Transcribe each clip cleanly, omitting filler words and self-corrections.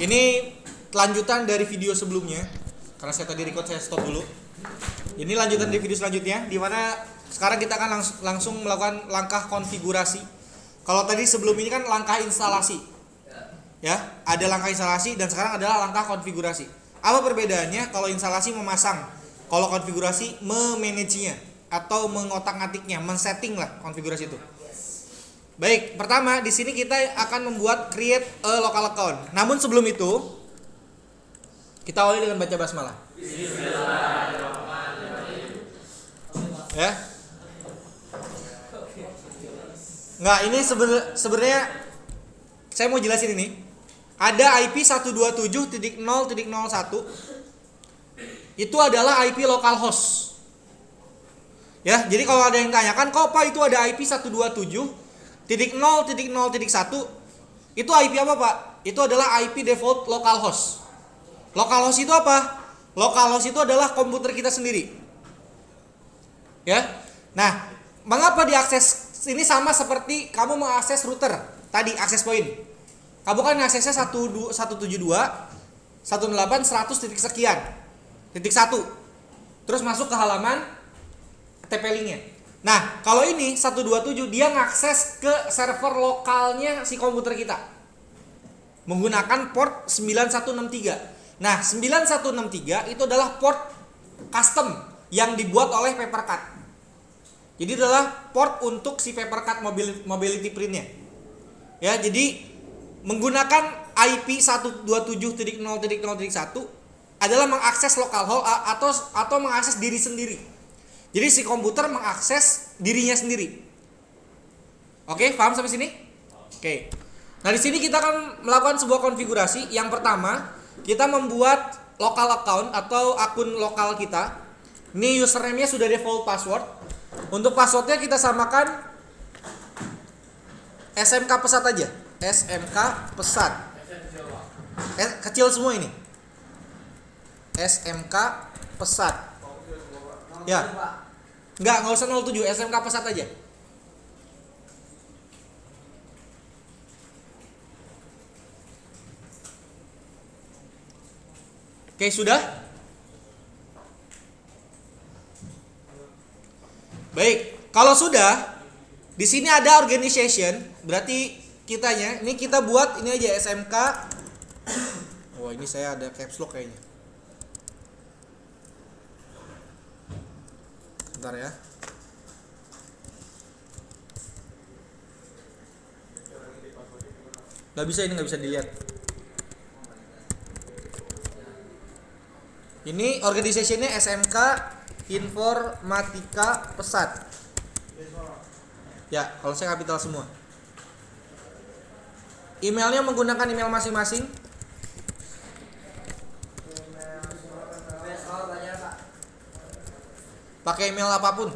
Ini lanjutan dari video sebelumnya. Karena saya tadi record, saya stop dulu. Ini lanjutan dari video selanjutnya, di mana sekarang kita akan langsung melakukan langkah konfigurasi. Kalau tadi sebelum ini kan langkah instalasi, ya, ada langkah instalasi dan sekarang adalah langkah konfigurasi. Apa perbedaannya? Kalau instalasi memasang, kalau konfigurasi memanagenya atau mengotak-atiknya, men-setting lah konfigurasi itu. Baik, pertama di sini kita akan membuat create a local account. Namun sebelum itu kita awali dengan baca basmalah. Ya. Nggak, ini sebenarnya saya mau jelasin ini. Ada IP 127.0.01. Itu adalah IP localhost. Ya, jadi kalau ada yang tanyakan, kok Pak itu ada IP 127.0.0.1, itu IP apa Pak? Itu adalah IP default localhost. Localhost itu apa? Localhost itu adalah komputer kita sendiri. Ya. Nah, mengapa diakses ini sama seperti kamu mengakses router tadi, access point. Kamu kan aksesnya 192.168.100 titik satu. Terus masuk ke halaman TP-Link-nya. Nah, kalau ini 127 dia ngakses ke server lokalnya si komputer kita menggunakan port 9163. Nah, 9163 itu adalah port custom yang dibuat oleh Papercut. Jadi adalah port untuk si Papercut mobility print-nya. Ya, jadi menggunakan IP 127.0.0.1 adalah mengakses localhost atau mengakses diri sendiri. Jadi si komputer mengakses dirinya sendiri. Oke, paham sampai sini? Oke. Nah, di sini kita akan melakukan sebuah konfigurasi. Yang pertama, kita membuat local account atau akun lokal kita. Ini username-nya sudah default password. Untuk passwordnya kita samakan SMK Pesat aja. SMK Pesat. Kecil semua ini. SMK Pesat. Ya. Enggak usah 07, SMK Pesat aja. Oke, sudah? Baik, kalau sudah, di sini ada organization, berarti kitanya, ini kita buat ini aja SMK. Wah, ini saya ada caps lock kayaknya. Bentar ya. Nggak bisa dilihat. Ini organizationnya SMK Informatika Pesat. Ya, kalau saya kapital semua. Emailnya menggunakan email masing-masing. Pakai email apapun.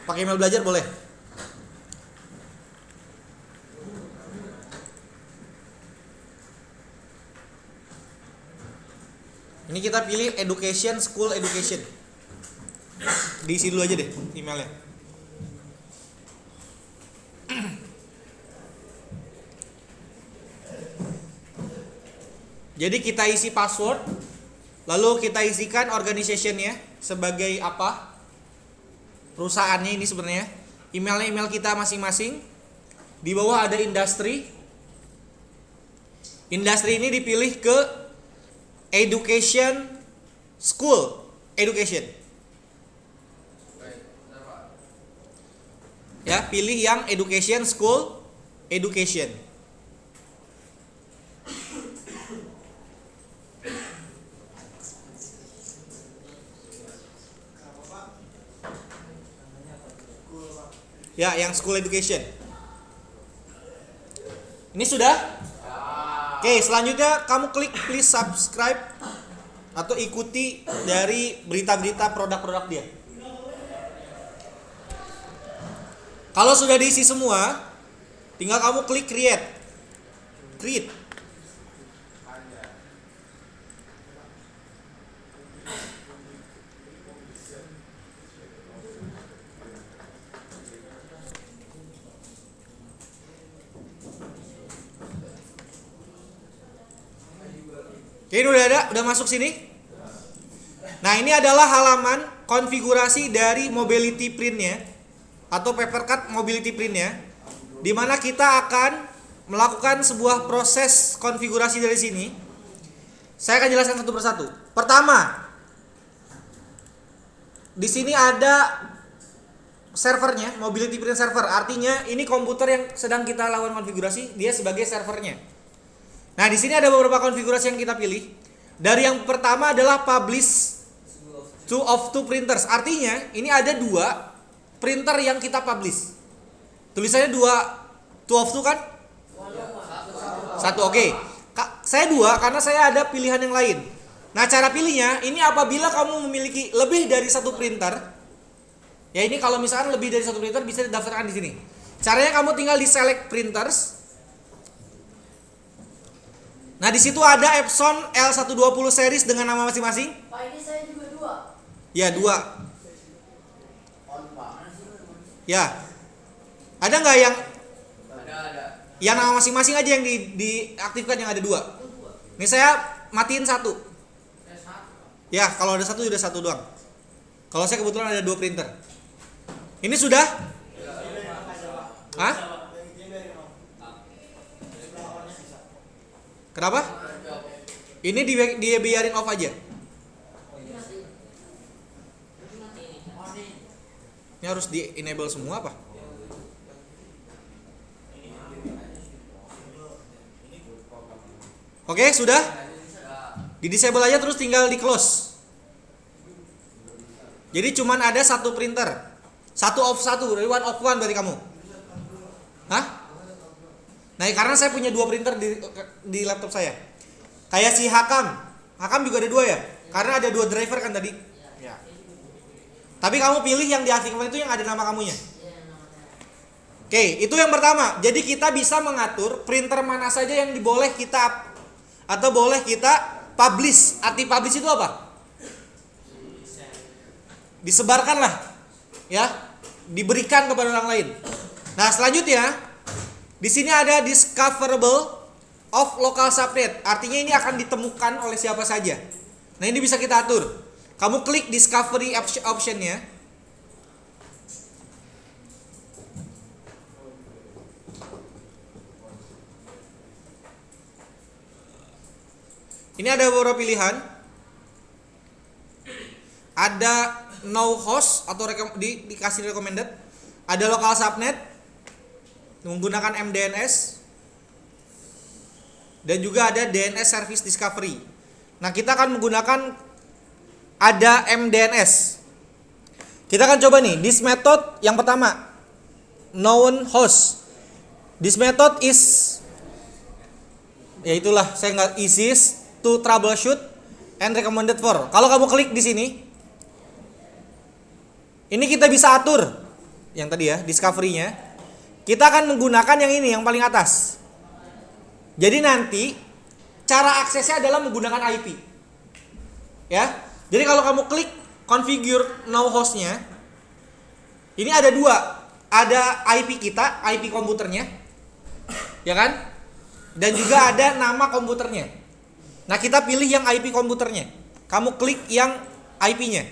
Pakai email belajar boleh. Ini kita pilih education, school education. Diisi dulu aja deh emailnya. Jadi kita isi password, lalu kita isikan organization-nya sebagai apa? Perusahaannya ini sebenarnya. Emailnya email kita masing-masing. Di bawah ada industri. Industri ini dipilih ke education, school education. Ya, pilih yang education, school education. Ya, yang school education. Ini sudah? Oke, selanjutnya kamu klik please subscribe atau ikuti dari berita-berita produk-produk dia. Kalau sudah diisi semua, tinggal kamu klik create. Oke, ini udah masuk sini. Nah, ini adalah halaman konfigurasi dari mobility printnya atau papercut mobility printnya, di mana kita akan melakukan sebuah proses konfigurasi dari sini. Saya akan jelaskan satu persatu. Pertama, di sini ada servernya, mobility print server. Artinya ini komputer yang sedang kita lakukan konfigurasi, dia sebagai servernya. Nah, di sini ada beberapa konfigurasi yang kita pilih. Dari yang pertama adalah publish two of two printers. Artinya ini ada dua printer yang kita publish. Tulisannya two of two kan? Satu, oke. Saya dua karena saya ada pilihan yang lain. Nah, cara pilihnya ini apabila kamu memiliki lebih dari satu printer. Ya, ini kalau misalkan lebih dari satu printer bisa didaftarkan di sini. Caranya kamu tinggal di select printers. Nah, di situ ada Epson L120 series dengan nama masing-masing. Pak, ini saya juga dua. Ya, dua. Ya. Ada nggak yang? Ada. Yang nama masing-masing aja yang diaktifkan yang ada dua. Ini saya matiin satu. Ya, kalau ada satu udah satu doang. Kalau saya kebetulan ada dua printer. Ini sudah? Hah? Kenapa? Ini dibiarin off aja. Ini harus di enable semua apa? Oke, sudah? Di disable aja terus tinggal di close. Jadi cuman ada satu printer. Satu off satu, dari one off one berarti kamu. Hah? Nah, karena saya punya dua printer di laptop saya. Kayak si Hakam juga ada dua ya? Karena ada dua driver kan tadi. Ya. Tapi kamu pilih yang diaktifkan itu yang ada nama kamunya. Oke, itu yang pertama. Jadi kita bisa mengatur printer mana saja yang boleh kita atau boleh kita publish. Arti publish itu apa? Disebarkan lah, ya, diberikan kepada orang lain. Nah, selanjutnya di sini ada discoverable of local subnet. Artinya ini akan ditemukan oleh siapa saja. Nah, ini bisa kita atur. Kamu klik discovery optionnya. Ini ada beberapa pilihan. Ada no host atau dikasih recommended. Ada local subnet menggunakan MDNS. Dan juga ada DNS service discovery. Nah, kita akan menggunakan ada MDNS. Kita akan coba nih, this method yang pertama, known host. This method is, ya itulah, saya nggak easiest to troubleshoot and recommended for. Kalau kamu klik di sini, ini kita bisa atur yang tadi ya, discovery-nya. Kita akan menggunakan yang ini, yang paling atas. Jadi nanti cara aksesnya adalah menggunakan IP. Ya. Jadi kalau kamu klik configure now host-nya, ini ada dua. Ada IP kita, IP komputernya. Ya kan? Dan juga ada nama komputernya. Nah, kita pilih yang IP komputernya. Kamu klik yang IP-nya.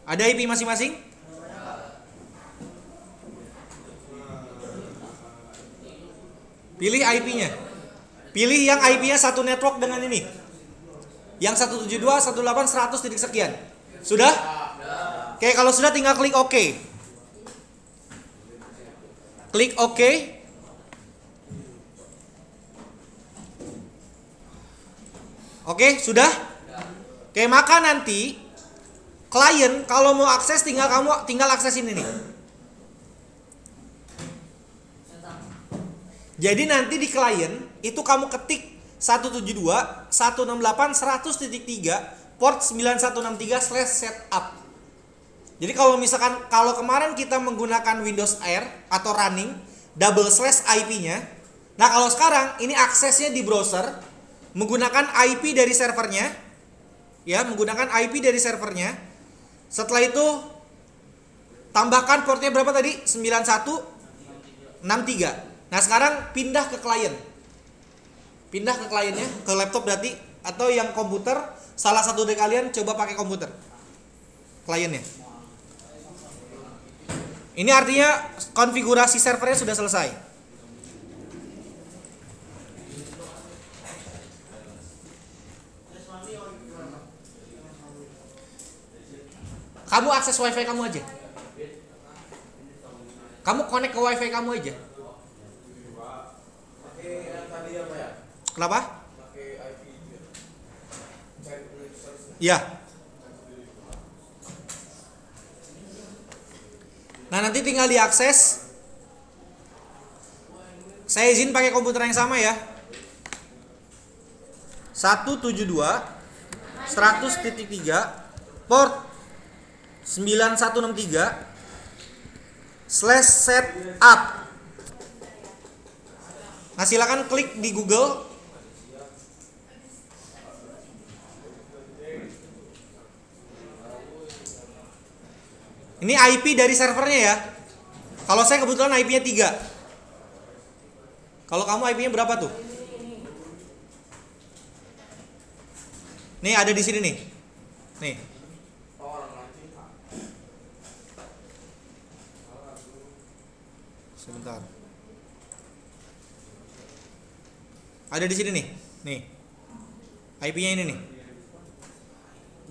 Ada IP masing-masing? Pilih IP-nya. Pilih yang IP-nya satu network dengan ini. Yang 172, 128, 100 titik sekian. Sudah? Oke, kalau sudah tinggal klik OK. Klik OK. Oke, sudah? Oke, maka nanti klien kalau mau akses tinggal akses ini nih. Jadi nanti di klien itu kamu ketik 172.168.100.3 port 9163/setup. Jadi kalau misalkan kemarin kita menggunakan Windows Air atau running double slash IP-nya. Nah, kalau sekarang ini aksesnya di browser menggunakan IP dari servernya. Ya, menggunakan IP dari servernya. Setelah itu tambahkan portnya berapa tadi? 9163. Nah, sekarang pindah ke klien. pindah ke kliennya, ke laptop berarti, atau yang komputer, salah satu dari kalian coba pakai komputer kliennya. Ini artinya konfigurasi servernya sudah selesai. Kamu akses wifi kamu aja. Kamu connect ke wifi kamu aja. Kenapa? Iya. Nah, nanti tinggal diakses. Saya izin pakai komputer yang sama ya. 172.100.3 port 9163/setup. Nah, silakan klik di Google. Ini IP dari servernya ya. Kalau saya kebetulan IP-nya 3. Kalau kamu IP-nya berapa tuh? Nih ada di sini nih. Nih. Sebentar. Ada di sini nih. Nih. IP-nya ini nih.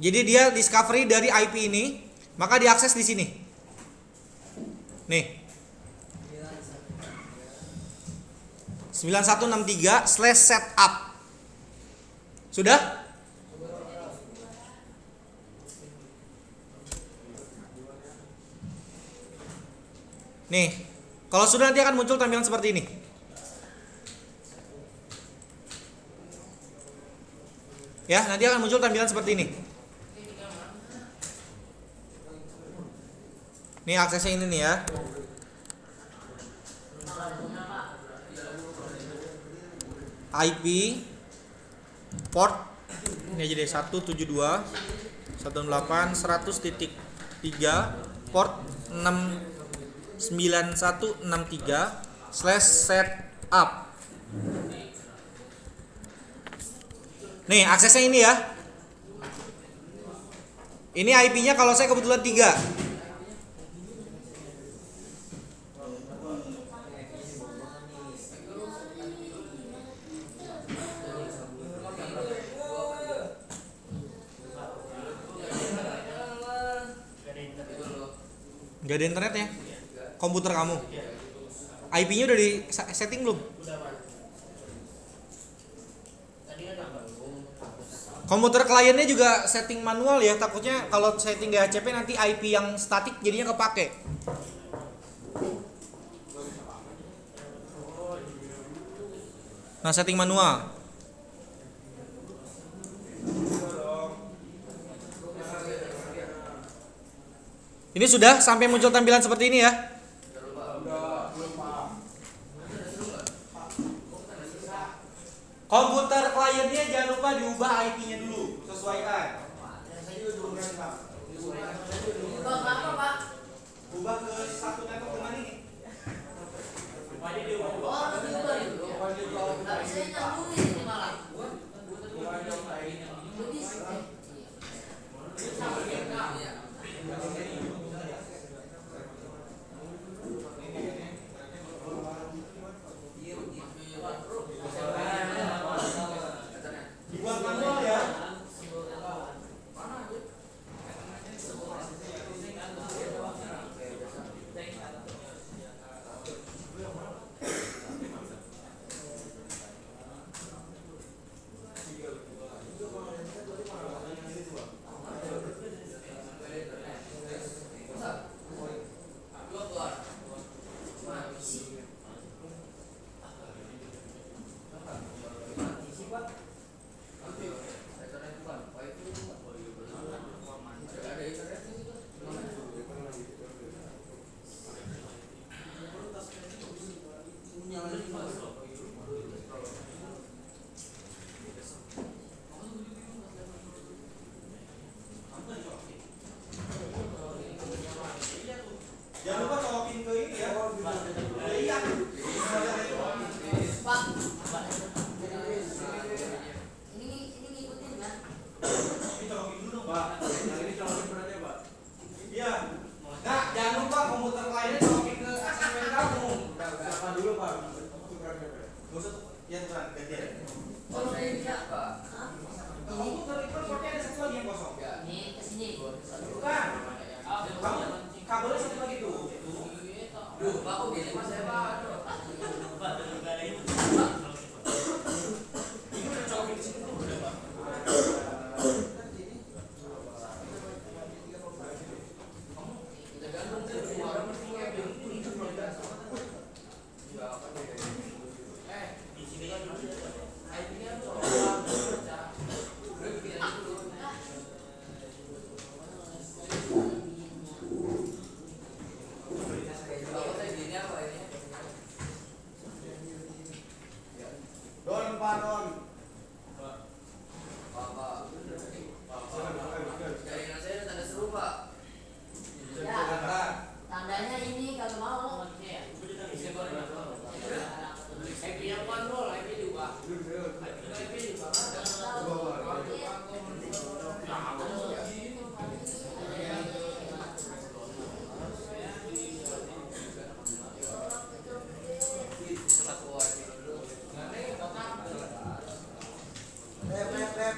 Jadi dia discovery dari IP ini. Maka diakses di sini. Nih. 9163/setup. Sudah? Nih. Kalau sudah nanti akan muncul tampilan seperti ini. Ya, nanti akan muncul tampilan seperti ini. Nih aksesnya ini nih ya. IP port ini aja deh 172.168.100.3 port 69163/setup. Nih aksesnya ini ya. Ini IP-nya kalau saya kebetulan 3. Gak ada internet ya? Komputer kamu? IP-nya udah di setting belum? Komputer kliennya juga setting manual ya. Takutnya kalau setting DHCP nanti IP yang statik jadinya kepake. Nah, setting manual. Ini sudah sampai muncul tampilan seperti ini ya. Komputer kliennya jangan lupa diubah IP-nya dulu, sesuaikan. Ubah ke satu network dengan ini. Baron. Jaringan saya ada tanda seru, Pak. Ya, tandanya ini kalau mau. IP yang kontrol, IP juga. IP juga.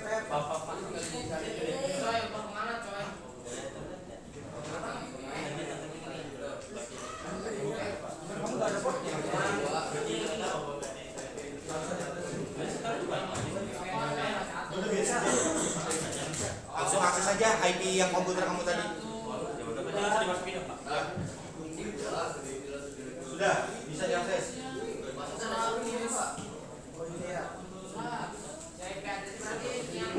Rep. Coy, mau kemana, coy? Kamu nggak ada potnya. Udah biasa. Langsung akses aja IP yang komputer kamu tadi. Sudah bisa diakses. Oh iya. Saya IP address berarti yang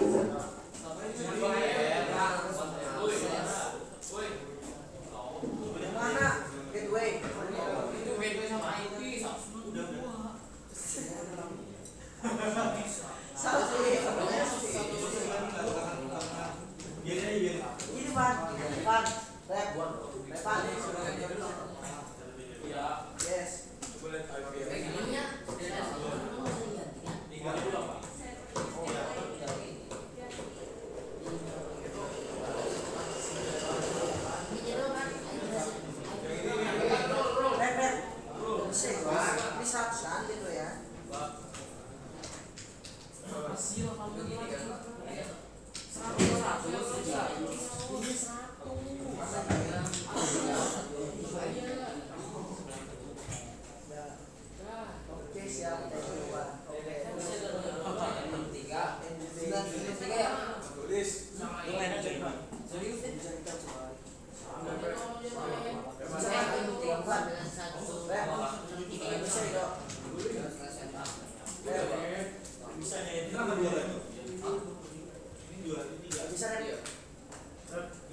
Mana? Gateway. itu beda sama IP. Ini Pan. Yes. Bisa gitu ya. Oke siap. Tulis.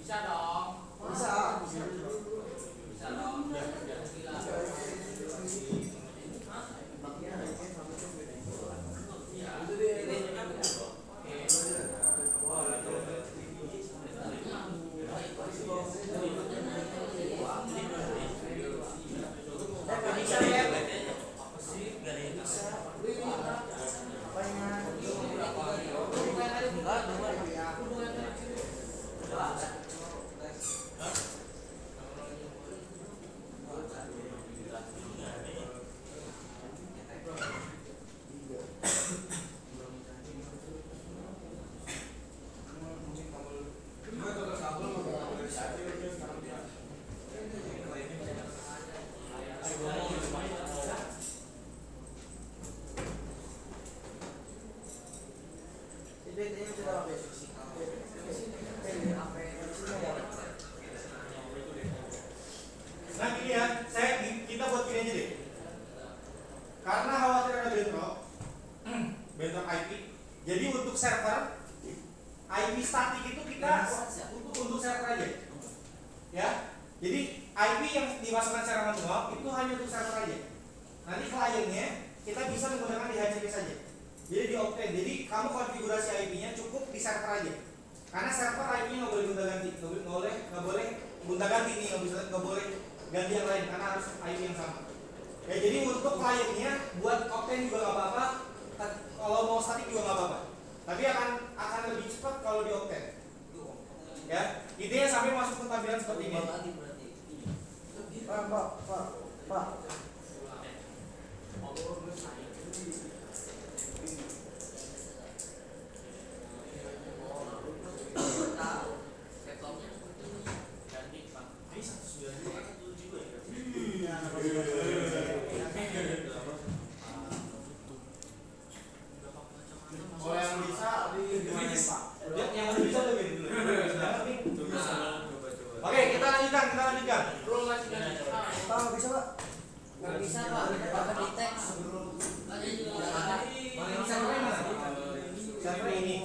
Bisa dong. Bisa dong. Nah gini ya, kita buat gini aja deh. Karena khawatir ada bentrok IP. Jadi untuk server IP statik itu kita untuk server aja. Ya. Jadi IP yang dimasukkan secara manual itu hanya untuk server aja. Nanti kliennya kita bisa menggunakan DHCP saja. Jadi di Octane. Jadi kamu konfigurasi IP-nya cukup di server aja. Karena server IP-nya nggak boleh gonta-ganti, nggak boleh gonta-ganti nih, nggak boleh ganti yang lain karena harus IP yang sama. Ya jadi untuk kliennya buat Octane juga nggak apa-apa. Kalau mau statik juga nggak apa-apa. Tapi akan lebih cepat kalau di Octane. Ya, intinya sampai masuk ke tampilan seperti ini. Pak. Kalau yang bisa gimana Pak? Yang bisa lebih dulu. Oke, kita lanjutkan. Pak, bisa Pak? Nggak bisa Pak, dapat di teks. Ada juga ada. Server mana? Server ini.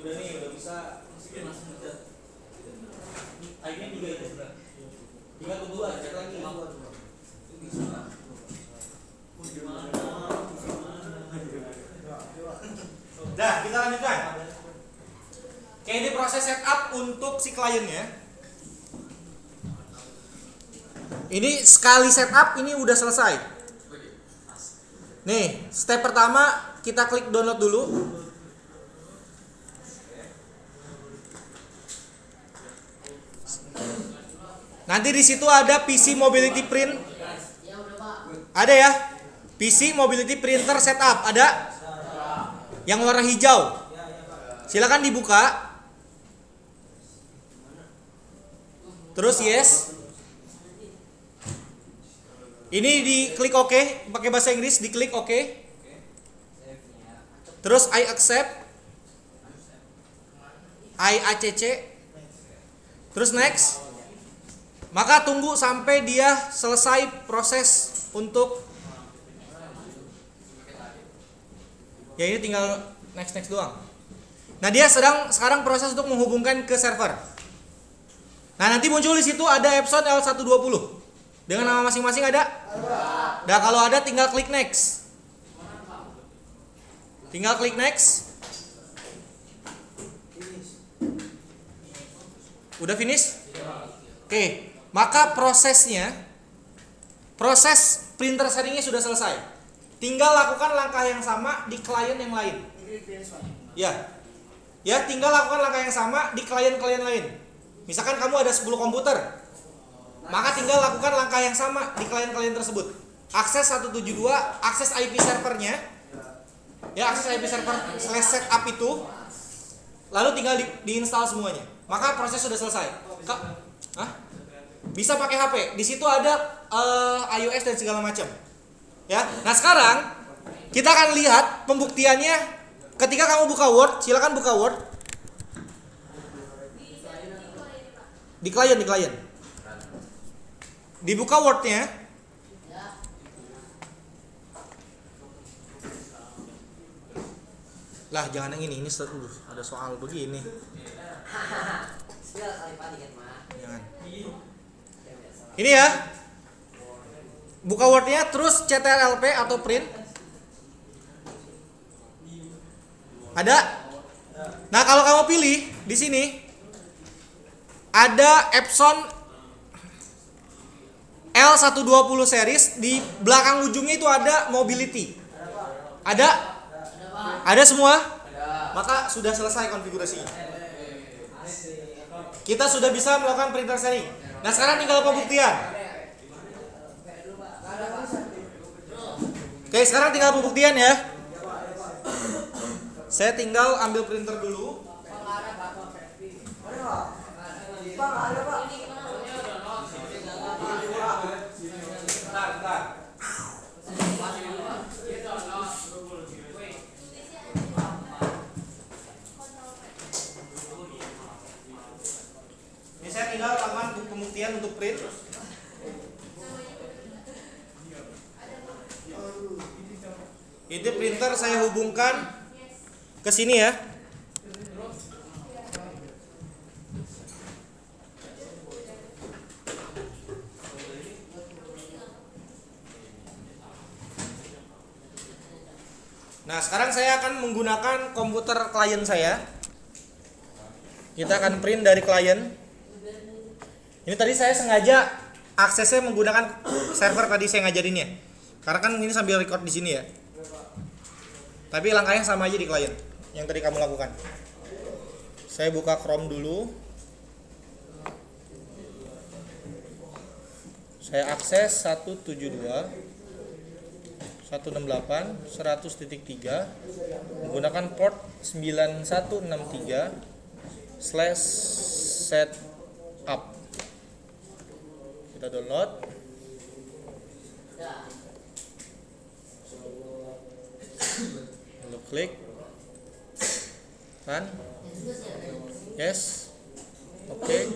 Udah nih, udah bisa. Akhirnya 3 itu benar. 3 tunggu aja, cek lagi. Dah, kita lanjutkan. Oke, ini proses setup untuk si kliennya. Ini sekali setup ini udah selesai. Nih, step pertama kita klik download dulu. Nanti di situ ada PC Mobility Print. Ada ya? PC Mobility Printer Setup ada? Yang warna hijau. Silakan dibuka. Terus yes. Ini diklik OK, pakai bahasa Inggris diklik OK. Terus I accept. I ACC. Terus next. Maka tunggu sampai dia selesai proses untuk ya ini tinggal next doang. Nah, dia sekarang proses untuk menghubungkan ke server. Nah, nanti muncul di situ ada Epson L120. Dengan nama masing-masing ada? Nah, kalau ada tinggal klik next. Tinggal klik next. Udah finish? Oke. Maka proses printer settingnya sudah selesai. Tinggal lakukan langkah yang sama di klien yang lain. Ya, tinggal lakukan langkah yang sama di klien-klien lain. Misalkan kamu ada 10 komputer, maka tinggal lakukan langkah yang sama di klien-klien tersebut. Akses 172, akses IP servernya, ya akses IP server /setup itu, lalu tinggal diinstal semuanya. Maka proses sudah selesai. Bisa pakai HP. Di situ ada iOS dan segala macam. Ya. Nah, sekarang kita akan lihat pembuktiannya ketika kamu buka Word. Silakan buka Word. Di klien. Dibuka Word-nya. Lah, jangan yang ini ada soal begini. Jangan. Ini ya. Buka Word-nya, terus CTRL-P atau print. Ada? Nah, kalau kamu pilih di sini ada Epson L120 series, di belakang ujungnya itu ada mobility. Ada? Ada semua? Maka sudah selesai konfigurasinya. Kita sudah bisa melakukan printer setting. Nah, sekarang tinggal pembuktian. Oke, sekarang tinggal pembuktian ya. Saya tinggal ambil printer dulu. Ini saya tinggal lakukan pembuktian untuk print. Ini printer saya hubungkan ke sini ya. Nah, sekarang saya akan menggunakan komputer klien saya. Kita akan print dari klien. Ini tadi saya sengaja aksesnya menggunakan server tadi saya ngajarinnya. Karena kan ini sambil record di sini ya. Tapi langkahnya sama aja di klien yang tadi kamu lakukan. Saya buka Chrome dulu. Saya akses 172.168.100.3 menggunakan port 9163/1 set up. Kita download. Lalu klik. Run. Yes. Oke.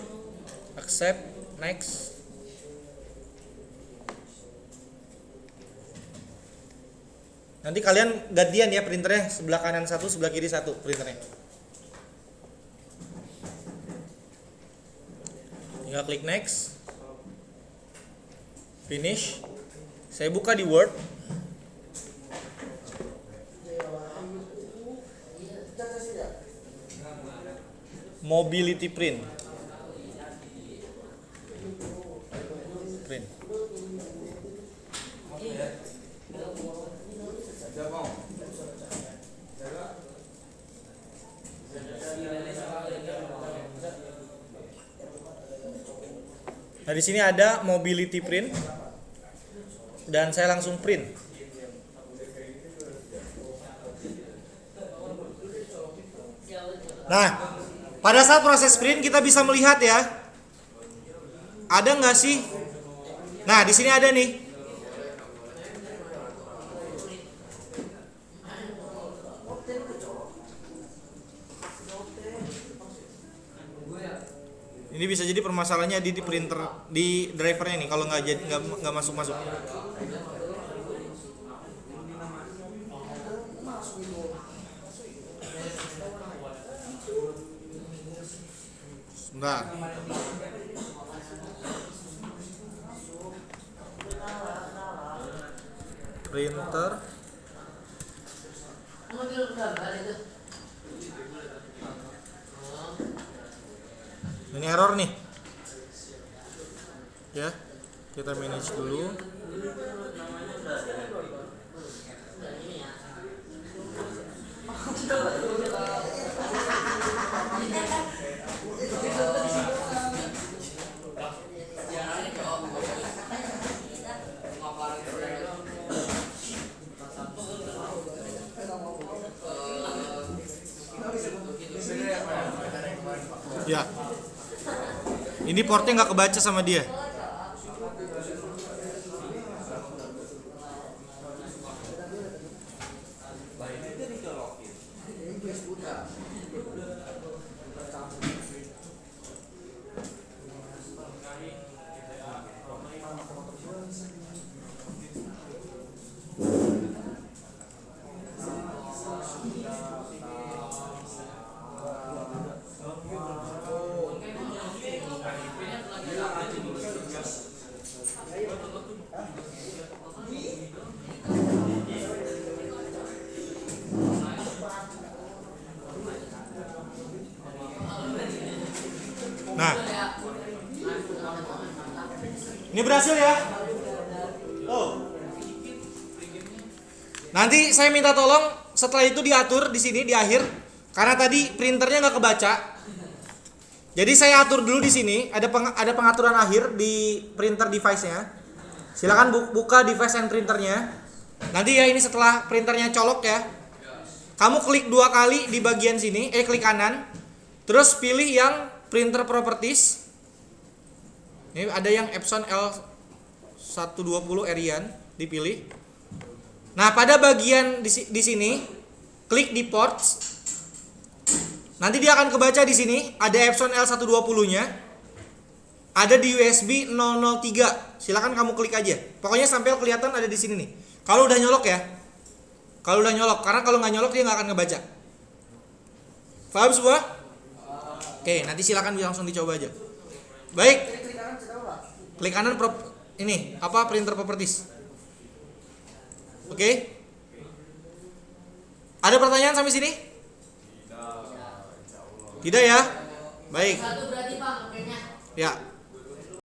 Accept. Next. Nanti kalian gantian ya printernya, sebelah kanan satu, sebelah kiri satu printernya. Tinggal klik next. Finish. Saya buka di Word. Mobility print. Print. Nah, di sini ada mobility print dan saya langsung print. Nah, pada saat proses print kita bisa melihat ya, ada nggak sih? Nah, di sini ada nih. Ini bisa jadi permasalahannya di printer, di drivernya nih kalau nggak masuk. Sebentar. Printer. Ini error nih. Ya, kita manage dulu. Ya. Ini portnya nggak kebaca sama dia. Nah, ini berhasil ya. Oh, nanti saya minta tolong setelah itu diatur di sini di akhir, karena tadi printernya nggak kebaca. Jadi saya atur dulu di sini. Ada pengaturan akhir di printer device-nya. Silakan buka device and printernya. Nanti ya ini setelah printernya colok ya. Kamu klik 2 kali di bagian sini, klik kanan. Terus pilih yang printer properties. Ini ada yang Epson L120 Ariane, dipilih. Nah, pada bagian di sini klik di ports. Nanti dia akan kebaca di sini ada Epson L120-nya. Ada di USB 003. Silakan kamu klik aja. Pokoknya sampai kelihatan ada di sini nih. Kalau udah nyolok ya. Kalau udah nyolok, karena kalau nggak nyolok dia nggak akan ngebaca. Paham semua? Oke, nanti silakan langsung dicoba aja. Baik. Klik kanan ini apa printer properties. Oke. Ada pertanyaan sampai sini? Tidak ya? Baik. Satu berarti Pak, makanya. Ya.